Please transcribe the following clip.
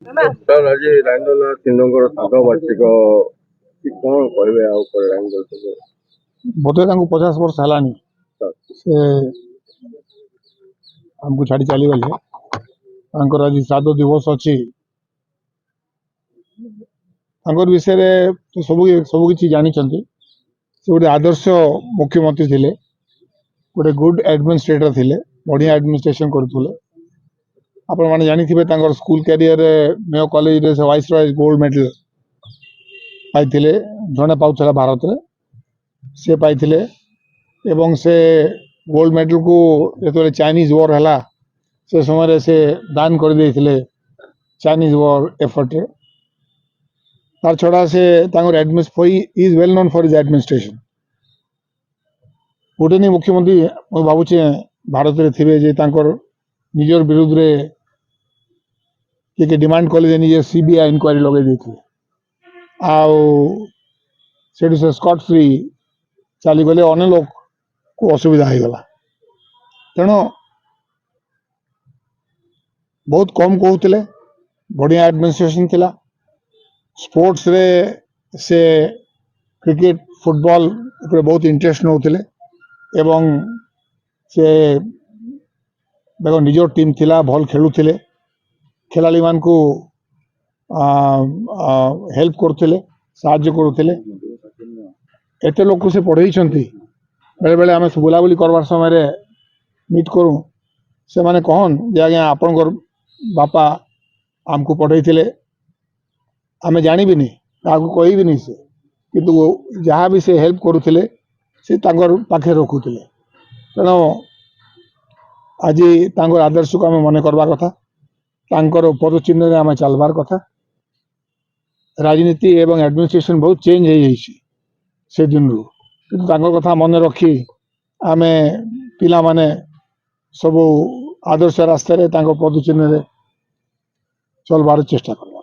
Sir ଆଜି ରାଇନ୍ଦୋଲା ସିଂହଙ୍କର ଶ୍ରାଦ୍ଧ ବାର୍ଷିକ କଣ କହିବେ ଆଉ ଉପରେ ରାଇନ୍ଦୋଲା ବୋଧେ ତାଙ୍କୁ 50 ବର୍ଷ ହେଲାନି ସେ ଆମକୁ ଛାଡ଼ି ଚାଲିଗଲେ। ତାଙ୍କର ଆଜି ଶ୍ରାଦ୍ଧ ଦିବସ ଅଛି। ତାଙ୍କର ବିଷୟରେ ସବୁ କିଛି ଜାଣିଛନ୍ତି। ସେ ଗୋଟେ ଆଦର୍ଶ ମୁଖ୍ୟମନ୍ତ୍ରୀ ଥିଲେ, ଗୋଟେ ଗୁଡ୍ ଆଡମିନିଷ୍ଟ୍ରେଟର ଥିଲେ, ବଢ଼ିଆ ଆଡମିନିଷ୍ଟ୍ରେସନ କରୁଥିଲେ। ଆପଣମାନେ ଜାଣିଥିବେ ତାଙ୍କର ସ୍କୁଲ କ୍ୟାରିୟରରେ ମେୟ କଲେଜରେ ସେ ଭାଇସରୟ ଗୋଲ୍ଡ ମେଡାଲ ପାଇଥିଲେ, ଜଣେ ପାଉଥିଲା ଭାରତରେ, ସେ ପାଇଥିଲେ। ଏବଂ ସେ ଗୋଲ୍ଡ ମେଡାଲକୁ ଯେତେବେଳେ ଚାଇନିଜ ୱାର ହେଲା ସେ ସମୟରେ ସେ ଦାନ କରିଦେଇଥିଲେ ଚାଇନିଜ ୱାର ଏଫର୍ଟରେ। ତାର ଛଡ଼ା ସେ ତାଙ୍କର is well known for is administration. ଗୋଟେ ନି ମୁଖ୍ୟମନ୍ତ୍ରୀ ମୁଁ ଭାବୁଛେ ଭାରତରେ ଥିବେ ଯେ ତାଙ୍କର ନିଜର ବିରୁଦ୍ଧରେ କିଏ ଡିମାଣ୍ଡ କଲେ ଯେ ନିଜେ ସିବିଆଇ ଇନକ୍ୱାରି ଲଗାଇ ଦେଇଥିଲେ, ଆଉ ସେଠୁ ସେ ସ୍କଟ୍ ଫ୍ରି ଚାଲିଗଲେ। ଅନେକ ଲୋକକୁ ଅସୁବିଧା ହେଇଗଲା। ତେଣୁ ବହୁତ କମ୍ କହୁଥିଲେ, ବଢ଼ିଆ ଆଡମିନିଷ୍ଟ୍ରେସନ ଥିଲା। ସ୍ପୋର୍ଟସରେ ସେ କ୍ରିକେଟ ଫୁଟବଲ ଉପରେ ବହୁତ ଇଣ୍ଟରେଷ୍ଟ ନେଉଥିଲେ ଏବଂ ସେ ଦେଖ ନିଜର ଟିମ୍ ଥିଲା, ଭଲ ଖେଳୁଥିଲେ, ଖେଳାଳିମାନଙ୍କୁ ହେଲ୍ପ କରୁଥିଲେ, ସାହାଯ୍ୟ କରୁଥିଲେ। ଏତେ ଲୋକକୁ ସେ ପଢ଼େଇଛନ୍ତି। ବେଳେବେଳେ ଆମେ ବୁଲାବୁଲି କରବାର ସମୟରେ ମିଟ୍ କରୁ, ସେମାନେ କହନ୍ ଯେ ଆଜ୍ଞା ଆପଣଙ୍କର ବାପା ଆମକୁ ପଢ଼େଇଥିଲେ, ଆମେ ଜାଣିବିନି, କାହାକୁ କହିବିନି, ସେ କିନ୍ତୁ ଯାହା ବି ସେ ହେଲ୍ପ କରୁଥିଲେ ସେ ତାଙ୍କର ପାଖରେ ରଖୁଥିଲେ। ତେଣୁ ଆଜି ତାଙ୍କର ଆଦର୍ଶକୁ ଆମେ ମନେ କରିବା କଥା, ତାଙ୍କର ପଦଚିହ୍ନରେ ଆମେ ଚାଲବାର କଥା। ରାଜନୀତି ଏବଂ ଆଡମିନିଷ୍ଟ୍ରେସନ ବହୁତ ଚେଞ୍ଜ ହେଇଯାଇଛି ସେ ଦିନରୁ, କିନ୍ତୁ ତାଙ୍କ କଥା ମନେ ରଖି ଆମେ ପିଲାମାନେ ସବୁ ଆଦର୍ଶ ରାସ୍ତାରେ ତାଙ୍କ ପଦଚିହ୍ନରେ ଚଲବାର ଚେଷ୍ଟା କଲେ।